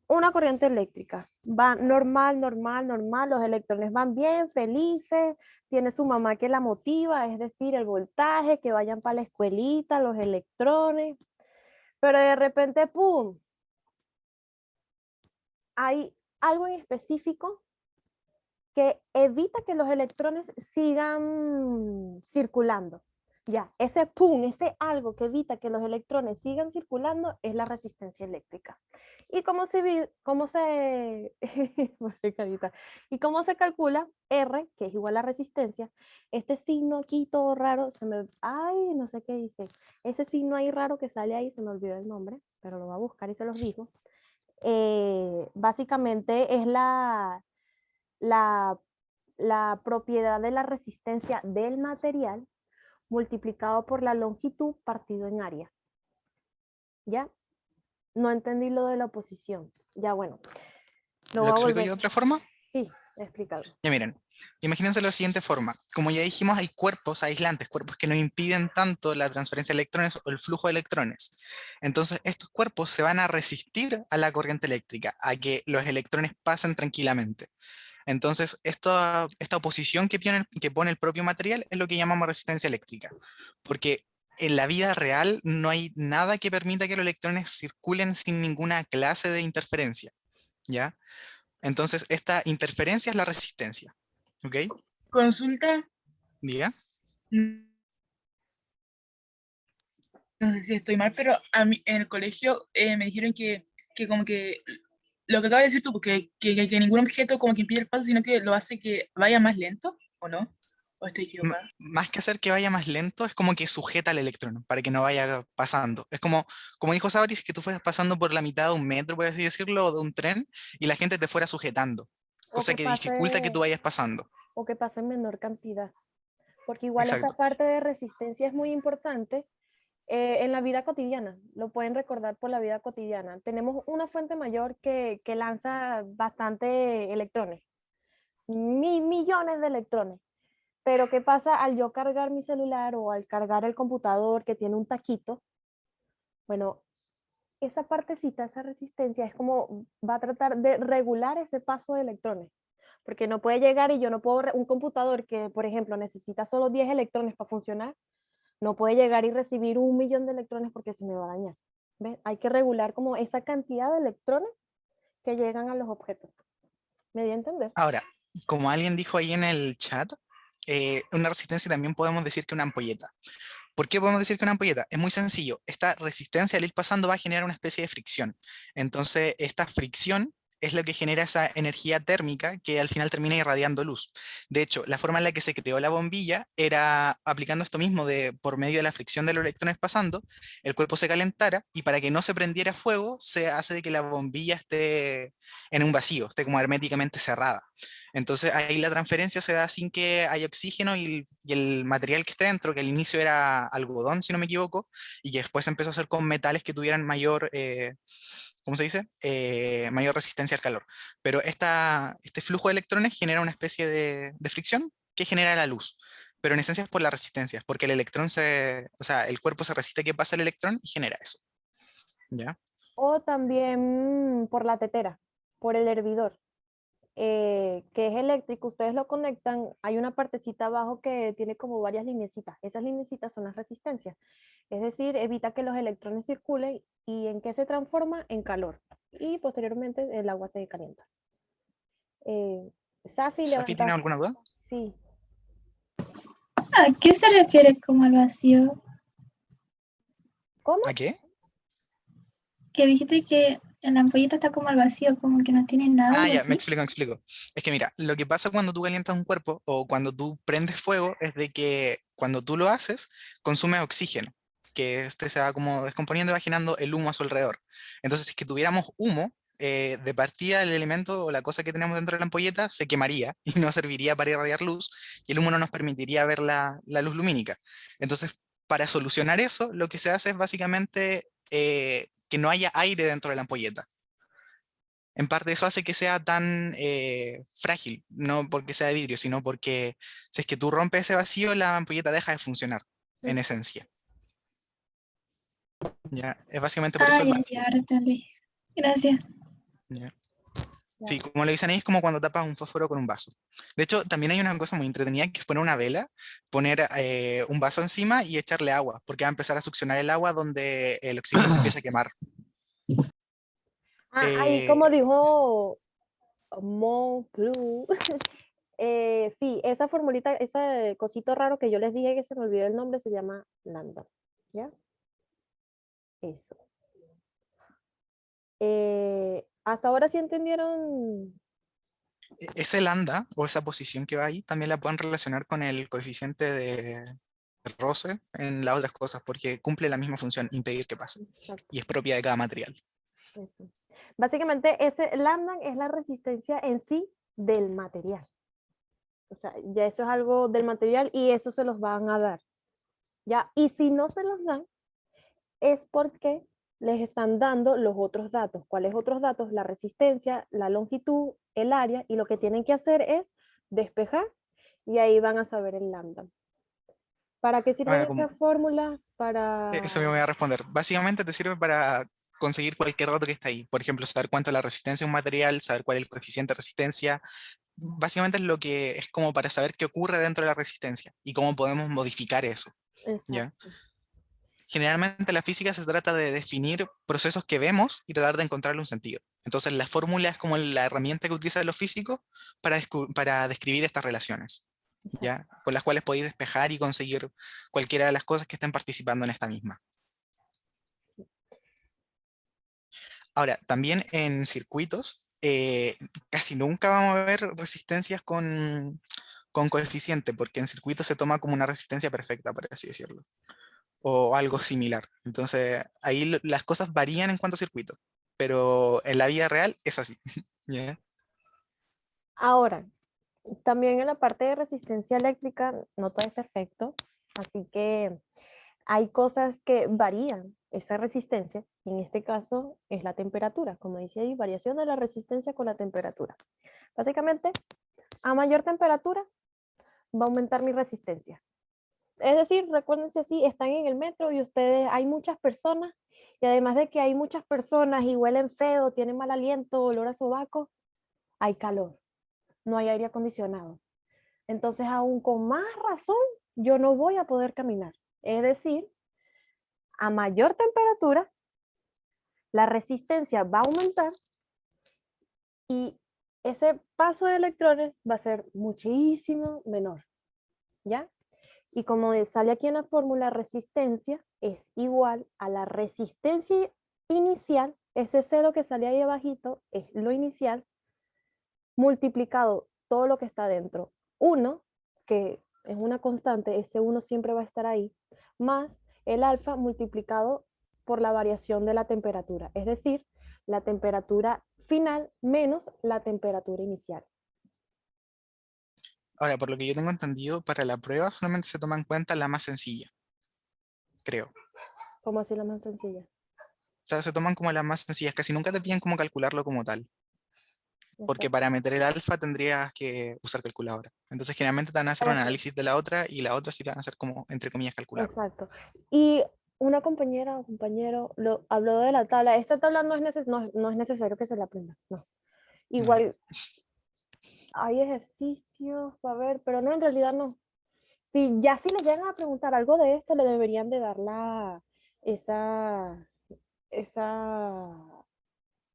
una corriente eléctrica, va normal, normal, normal, los electrones van bien, felices, tiene su mamá que la motiva, es decir, el voltaje, que vayan para la escuelita, los electrones, pero de repente, ¡pum!, hay algo en específico que evita que los electrones sigan circulando. Ya, ese pum, ese algo que evita que los electrones sigan circulando es la resistencia eléctrica. ¿Y ¿Y cómo se calcula? R, que es igual a resistencia, este signo aquí todo raro, ay, no sé qué dice, ese signo ahí raro que sale ahí, se me olvidó el nombre, pero lo voy a buscar y se los digo. Básicamente es la, la propiedad de la resistencia del material multiplicado por la longitud partido en área. ¿Ya? No entendí lo de la oposición. Ya, bueno. ¿Lo explico yo de otra forma? Sí, explícalo. Ya miren, imagínense de la siguiente forma. Como ya dijimos, hay cuerpos aislantes, cuerpos que no impiden tanto la transferencia de electrones o el flujo de electrones. Entonces, estos cuerpos se van a resistir a la corriente eléctrica, a que los electrones pasen tranquilamente. Entonces, esta oposición que pone el propio material es lo que llamamos resistencia eléctrica, porque en la vida real no hay nada que permita que los electrones circulen sin ninguna clase de interferencia, ¿ya? Entonces, esta interferencia es la resistencia, ¿ok? Consulta, Diga. no sé si estoy mal, pero a mí en el colegio me dijeron que como que lo que acabas de decir tú, que ningún objeto como que impide el paso, sino que lo hace que vaya más lento, ¿o no? ¿O estoy equivocada? Más que hacer que vaya más lento, es como que sujeta al electrón para que no vaya pasando. Es como dijo Sabris, que tú fueras pasando por la mitad de un metro, por así decirlo, o de un tren, y la gente te fuera sujetando, O cosa que que dificulta que tú vayas pasando. o que pase en menor cantidad. Porque igual esa Exacto. parte de resistencia es muy importante en la vida cotidiana. Lo pueden recordar por la vida cotidiana. Tenemos una fuente mayor que lanza bastante electrones, millones de electrones. Pero ¿qué pasa al yo cargar mi celular o al cargar el computador que tiene un taquito? Bueno, esa partecita, esa resistencia es como va a tratar de regular ese paso de electrones. Porque no puede llegar y yo no puedo, un computador que, por ejemplo, necesita solo 10 electrones para funcionar, no puede llegar y recibir 1 millón de electrones porque se me va a dañar. ¿Ves? Hay que regular como esa cantidad de electrones que llegan a los objetos. ¿Me di a entender? Ahora, como alguien dijo ahí en el chat, una resistencia también podemos decir que una ampolleta. ¿Por qué podemos decir que una ampolleta? Es muy sencillo. Esta resistencia al ir pasando va a generar una especie de fricción. Entonces, esta fricción es lo que genera esa energía térmica que al final termina irradiando luz. De hecho, la forma en la que se creó la bombilla era aplicando esto mismo de por medio de la fricción de los electrones pasando, el cuerpo se calentara y para que no se prendiera fuego, se hace de que la bombilla esté en un vacío, esté como herméticamente cerrada. Entonces ahí la transferencia se da sin que haya oxígeno y el material que esté dentro, que al inicio era algodón, si no me equivoco, y que después empezó a hacer con metales que tuvieran mayor, ¿cómo se dice? Mayor resistencia al calor. Pero este flujo de electrones genera una especie de fricción que genera la luz. Pero en esencia es por la resistencia, es porque el electrón o sea, el cuerpo se resiste a que pase el electrón y genera eso. ¿Ya? O también por la tetera, por el hervidor. Que es eléctrico, ustedes lo conectan, hay una partecita abajo que tiene como varias linecitas. Esas linecitas son las resistencias. Es decir, evita que los electrones circulen y en qué se transforma en calor. Y posteriormente el agua se calienta. Safi, ¿Safi tiene levanta. alguna duda? Sí. ¿A qué se refiere como al vacío? ¿Cómo? ¿A qué? Que dijiste que en la ampolleta está como al vacío, como que no tiene nada, Ah, algo ya, me así. explico, me explico. Es que mira, lo que pasa cuando tú calientas un cuerpo o cuando tú prendes fuego es de que cuando tú lo haces, consume oxígeno, que este se va como descomponiendo y va generando el humo a su alrededor. Entonces, si es que tuviéramos humo, de partida el elemento o la cosa que tenemos dentro de la ampolleta se quemaría y no serviría para irradiar luz y el humo no nos permitiría ver la luz lumínica. Entonces, para solucionar eso, lo que se hace es básicamente que no haya aire dentro de la ampolleta. En parte eso hace que sea tan frágil, no porque sea de vidrio, sino porque si es que tú rompes ese vacío, la ampolleta deja de funcionar, en esencia. ¿Ya? Es básicamente por eso el Ya, vacío. ahora entendí. Gracias. ¿Ya? Sí, Claro. como le dicen ahí, es como cuando tapas un fósforo con un vaso. De hecho, también hay una cosa muy entretenida que es poner una vela, poner un vaso encima y echarle agua, porque va a empezar a succionar el agua donde el oxígeno se empieza a quemar. Ahí como Eh, dijo Mo Blue, sí, esa formulita, ese cosito raro que yo les dije que se me olvidó el nombre se llama lambda, ¿ya? Eso. Hasta ahora sí entendieron. ese lambda o esa posición que va ahí también la pueden relacionar con el coeficiente de roce en las otras cosas porque cumple la misma función, impedir que pase. Exacto, Y es propia de cada material. eso. Básicamente ese lambda es la resistencia en sí del material. O sea, ya eso es algo del material y eso se los van a dar. ¿Ya? Y si no se los dan, es porque les están dando los otros datos. ¿Cuáles otros datos? La resistencia, la longitud, el área, y lo que tienen que hacer es despejar y ahí van a saber el lambda. ¿Para qué sirven Ahora, como estas fórmulas? eso me voy a responder. Básicamente te sirve para conseguir cualquier dato que está ahí. Por ejemplo, saber cuánto es la resistencia de un material, saber cuál es el coeficiente de resistencia. Básicamente es lo que es como para saber qué ocurre dentro de la resistencia y cómo podemos modificar eso. ¿Ya? Exacto. Generalmente la física se trata de definir procesos que vemos y tratar de encontrarle un sentido. Entonces la fórmula es como la herramienta que utilizan los físicos para describir estas relaciones, Exacto. ¿ya? Con las cuales podéis despejar y conseguir cualquiera de las cosas que estén participando en esta misma. Ahora, también en circuitos, casi nunca vamos a ver resistencias con coeficiente, porque en circuitos se toma como una resistencia perfecta, por así decirlo, o algo similar. Entonces, ahí las cosas varían en cuanto a circuito, pero en la vida real es así. ¿Ya? Ahora, también en la parte de resistencia eléctrica no todo es perfecto, así que hay cosas que varían esa resistencia, y en este caso es la temperatura, como dice ahí, variación de la resistencia con la temperatura. Básicamente, a mayor temperatura va a aumentar mi resistencia. Es decir, recuérdense así, están en el metro y ustedes, hay muchas personas, y además de que hay muchas personas y huelen feo, tienen mal aliento, olor a sobaco, hay calor, no hay aire acondicionado. Entonces, aún con más razón, yo no voy a poder caminar. Es decir, a mayor temperatura, la resistencia va a aumentar y ese paso de electrones va a ser muchísimo menor, ¿ya? Y como sale aquí en la fórmula, resistencia es igual a la resistencia inicial, ese cero que sale ahí abajito es lo inicial, multiplicado todo lo que está dentro. 1, que es una constante, ese 1 siempre va a estar ahí, más el alfa multiplicado por la variación de la temperatura, es decir, la temperatura final menos la temperatura inicial. Ahora, por lo que yo tengo entendido, para la prueba solamente se toma en cuenta la más sencilla, creo. ¿Cómo así la más sencilla? O sea, se toman como las más sencillas, casi nunca te piden cómo calcularlo como tal, porque Exacto. para meter el alfa tendrías que usar calculadora. Entonces, generalmente te van a hacer un Eso. análisis de la otra y la otra sí te van a hacer como, entre comillas, calcularlo. Exacto. Y una compañera o compañero habló de la tabla. Esta tabla no es necesario que se la aprenda. No. No, Igual hay ejercicios, a ver, pero no, en realidad no. Si ya si le llegan a preguntar algo de esto, le deberían de dar esa, esa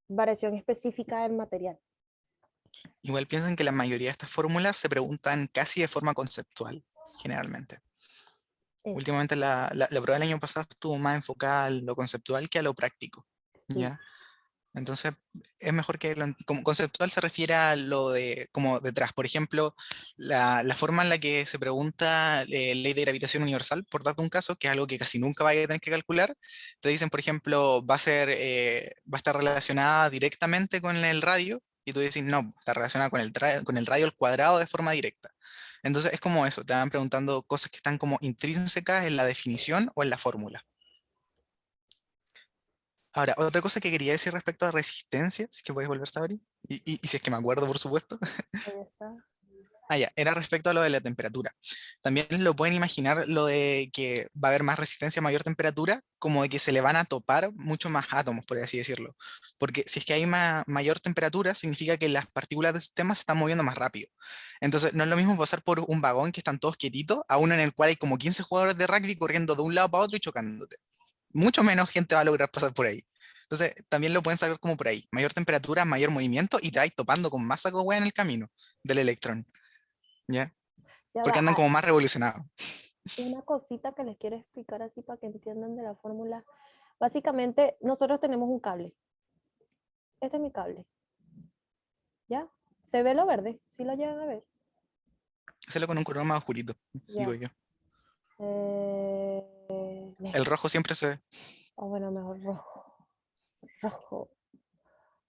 variación específica del material. igual piensan que la mayoría de estas fórmulas se preguntan casi de forma conceptual, generalmente. Eso, Últimamente la prueba del año pasado estuvo más enfocada a lo conceptual que a lo práctico, sí. ¿ya? Entonces, es mejor que como conceptual se refiere a lo de como detrás. Por ejemplo, la forma en la que se pregunta ley de gravitación universal, por darte un caso, que es algo que casi nunca vaya a tener que calcular, te dicen, por ejemplo, va a estar relacionada directamente con el radio, y tú dices, no, está relacionada con con el radio al cuadrado de forma directa. Entonces, es como eso, te van preguntando cosas que están como intrínsecas en la definición o en la fórmula. Ahora, otra cosa que quería decir respecto a resistencia, si es que puedes volver, Sabri, y si es que me acuerdo, por supuesto. Ahí está. Ah, ya, era respecto a lo de la temperatura. También lo pueden imaginar lo de que va a haber más resistencia a mayor temperatura, como de que se le van a topar mucho más átomos, por así decirlo. Porque si es que hay mayor temperatura, significa que las partículas del sistema se están moviendo más rápido. Entonces, no es lo mismo pasar por un vagón que están todos quietitos, a uno en el cual hay como 15 jugadores de rugby corriendo de un lado para otro y chocándote. Mucho menos gente va a lograr pasar por ahí. Entonces, también lo pueden saber como por ahí. Mayor temperatura, mayor movimiento y te vais topando con más saco hueá en el camino del electrón. ¿Ya? Ya Porque va, andan como más revolucionados. una cosita que les quiero explicar así para que entiendan de la fórmula. Básicamente, nosotros tenemos un cable. Este es mi cable. ¿Ya? ¿Se ve lo verde? ¿Sí lo llegan a ver? Hacerlo con un color más oscurito, digo Ya. yo. El Negro. rojo siempre se ve. O bueno, mejor rojo. Rojo.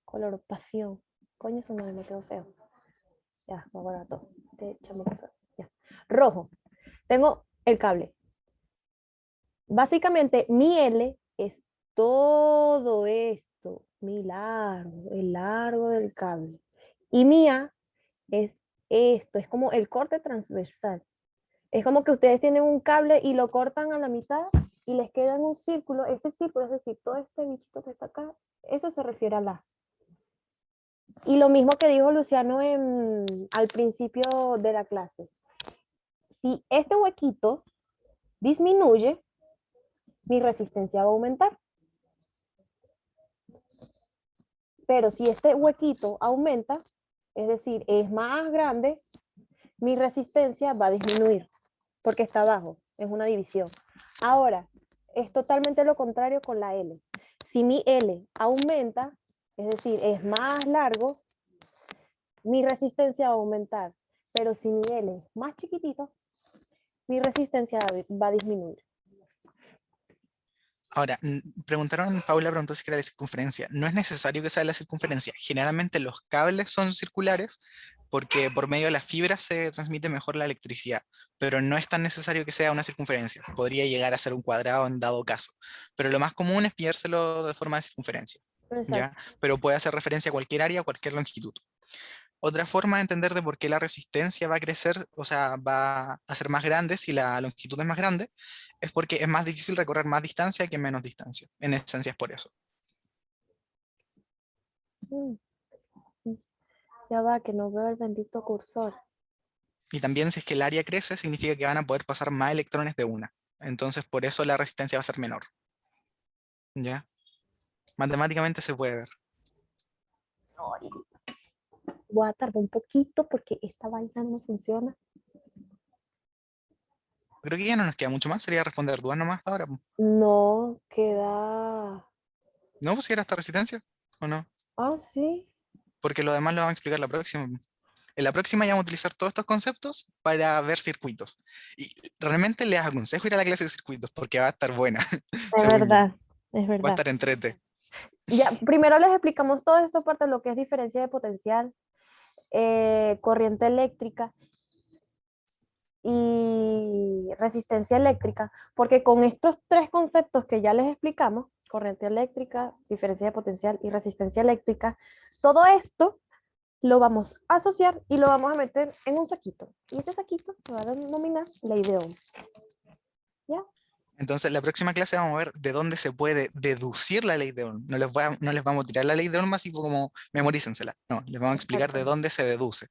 Color pasión. Coño, eso no me quedó feo. Ya, me voy a todo. Ya. Rojo. Tengo el cable. Básicamente, mi L es todo esto, mi largo, el largo del cable. Y mi A es esto, es como el corte transversal. Es como que ustedes tienen un cable y lo cortan a la mitad y les queda en un círculo. Ese círculo, es decir, todo este bichito que está acá, eso se refiere a la. Y lo mismo que dijo Luciano al principio de la clase. Si este huequito disminuye, mi resistencia va a aumentar. Pero si este huequito aumenta, es decir, es más grande, mi resistencia va a disminuir porque está abajo, es una división. Ahora, es totalmente lo contrario con la L. Si mi L aumenta, es decir, es más largo, mi resistencia va a aumentar. Pero si mi L es más chiquitito, mi resistencia va a disminuir. Ahora, Paula preguntó si era la circunferencia. No es necesario que sea la circunferencia. Generalmente los cables son circulares porque por medio de las fibras se transmite mejor la electricidad, pero no es tan necesario que sea una circunferencia. Podría llegar a ser un cuadrado en dado caso, pero lo más común es pillárselo de forma de circunferencia, ¿ya? Exacto. Pero puede hacer referencia a cualquier área, a cualquier longitud. Otra forma de entender de por qué la resistencia va a crecer, o sea, va a ser más grande si la longitud es más grande, es porque es más difícil recorrer más distancia que menos distancia. En esencia es por eso. Mm, Ya va, que no veo el bendito cursor. Y también si es que el área crece, significa que van a poder pasar más electrones de una. Entonces por eso la resistencia va a ser menor. ¿Ya? Matemáticamente se puede ver. Ay, voy a tardar un poquito porque esta vaina no funciona. Creo que ya no nos queda mucho más, sería responder dudas nomás hasta ahora. No queda. ¿No pusiera esta resistencia? ¿O no? Ah, sí. Porque lo demás lo vamos a explicar la próxima. En la próxima ya vamos a utilizar todos estos conceptos para ver circuitos. Y realmente les aconsejo ir a la clase de circuitos porque va a estar buena, Es según yo. verdad, es Va a verdad. estar entrete. Ya, primero les explicamos todo esto parte de lo que es diferencia de potencial, corriente eléctrica y resistencia eléctrica, porque con estos tres conceptos que ya les explicamos, corriente eléctrica, diferencia de potencial y resistencia eléctrica, todo esto lo vamos a asociar y lo vamos a meter en un saquito. Y ese saquito se va a denominar ley de Ohm. ¿Ya? Entonces, la próxima clase vamos a ver de dónde se puede deducir la ley de Ohm. No les vamos a tirar la ley de Ohm así como memorícensela. No, les vamos a explicar de Exacto. dónde se deduce.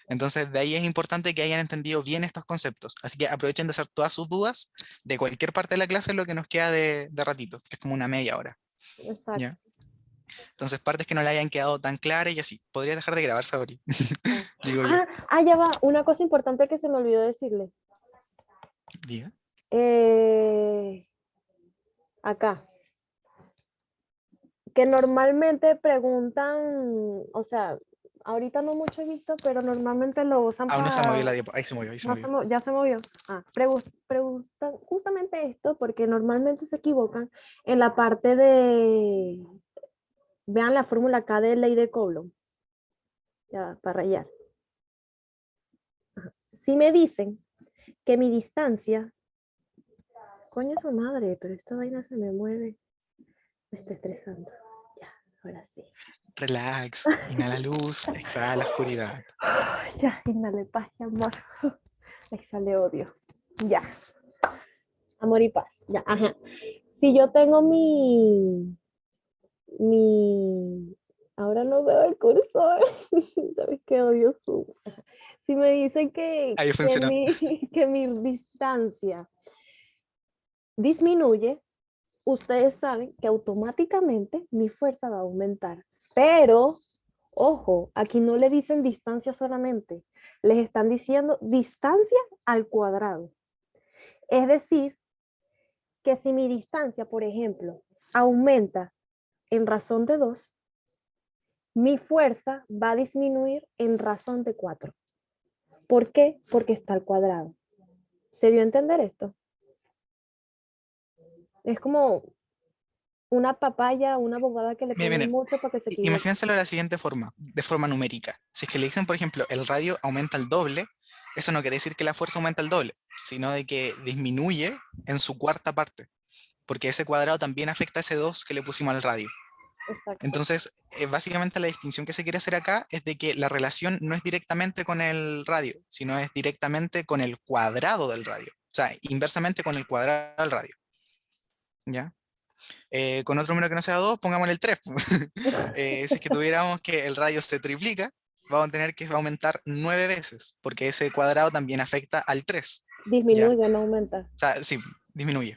Entonces, de ahí es importante que hayan entendido bien estos conceptos. Así que aprovechen de hacer todas sus dudas de cualquier parte de la clase, lo que nos queda de ratito, que es como una media hora. Exacto. ¿Ya? Entonces, partes que no le hayan quedado tan claras y así. Podría dejar de grabar, Sabri, digo yo. Ya va, una cosa importante que se me olvidó decirle. Diga. Acá. Que normalmente preguntan, o sea, ahorita no mucho he visto, pero normalmente lo usan Aún no se ha movido la para... diapo. Ahí se movió, ahí se No se movió. ya se movió. Preguntan justamente esto porque normalmente se equivocan en la parte de... Vean la fórmula acá de ley de Coulomb. Ya, para rayar. Si me dicen que mi distancia... Coño su madre, pero esta vaina se me mueve. Me está estresando. Ya, ahora sí. Relax. Inhala luz, exhala oscuridad. Ya, inhalé paz y amor. Exhalé odio. Ya. Amor y paz. Ya, ajá. Si yo tengo ahora no veo el cursor. ¿Sabes qué odio Zoom? Si me dicen Ahí funcionó. que mi distancia disminuye, ustedes saben que automáticamente mi fuerza va a aumentar. Pero, ojo, aquí no le dicen distancia solamente, les están diciendo distancia al cuadrado. Es decir, que si mi distancia, por ejemplo, aumenta en razón de 2, mi fuerza va a disminuir en razón de 4. ¿Por qué? Porque está al cuadrado. ¿Se dio a entender esto? Es como una papaya, una bobada que le Miren, ponen miren, mucho para que se equivoque. imagínenselo de la siguiente forma, de forma numérica. Si es que le dicen, por ejemplo, el radio aumenta el doble, eso no quiere decir que la fuerza aumenta el doble, sino de que disminuye en su cuarta parte, porque ese cuadrado también afecta a ese 2 que le pusimos al radio. Exacto. Entonces, básicamente la distinción que se quiere hacer acá es de que la relación no es directamente con el radio, sino es directamente con el cuadrado del radio. O sea, inversamente con el cuadrado del radio. ¿Ya? Con otro número que no sea 2, pongámosle el 3. Si es que tuviéramos que el radio se triplica, vamos a tener que aumentar 9 veces, porque ese cuadrado también afecta al 3. ¿Ya? Disminuye, no aumenta. O sea, sí, disminuye.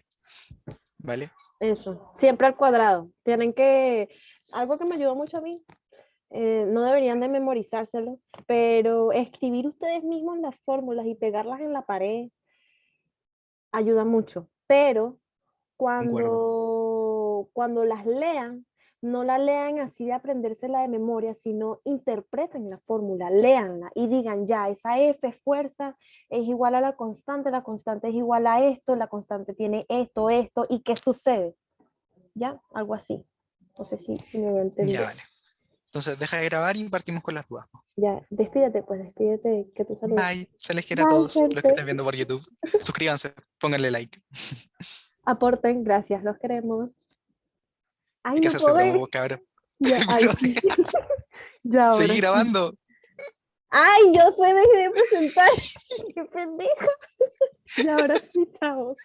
¿Vale? Eso, siempre al cuadrado. Tienen que, algo que me ayudó mucho a mí, no deberían de memorizárselo, pero escribir ustedes mismos las fórmulas y pegarlas en la pared ayuda mucho. Pero Concuerdo. cuando las lean, no la lean así de aprendérsela de memoria, sino interpreten la fórmula, léanla y digan ya, esa F fuerza es igual a la constante es igual a esto, la constante tiene esto, ¿y qué sucede? Ya, algo así. No sé si me voy a entender. Ya, vale. Entonces, deja de grabar y partimos con las dudas. Ya, despídete, pues despídete, que tú saludes. Bye. Se les quiere a Bye, todos los que gente. estén viendo por YouTube. Suscríbanse, pónganle like. Aporten, gracias, los queremos. Hay Ay, que no hacerse puedo promo, ver. vos, cabrón. Ya, ay, Pero sí. Ya, ahora seguí sí. grabando. Ay, yo fue dejé de presentar. Qué pendeja. Y ahora sí, chao.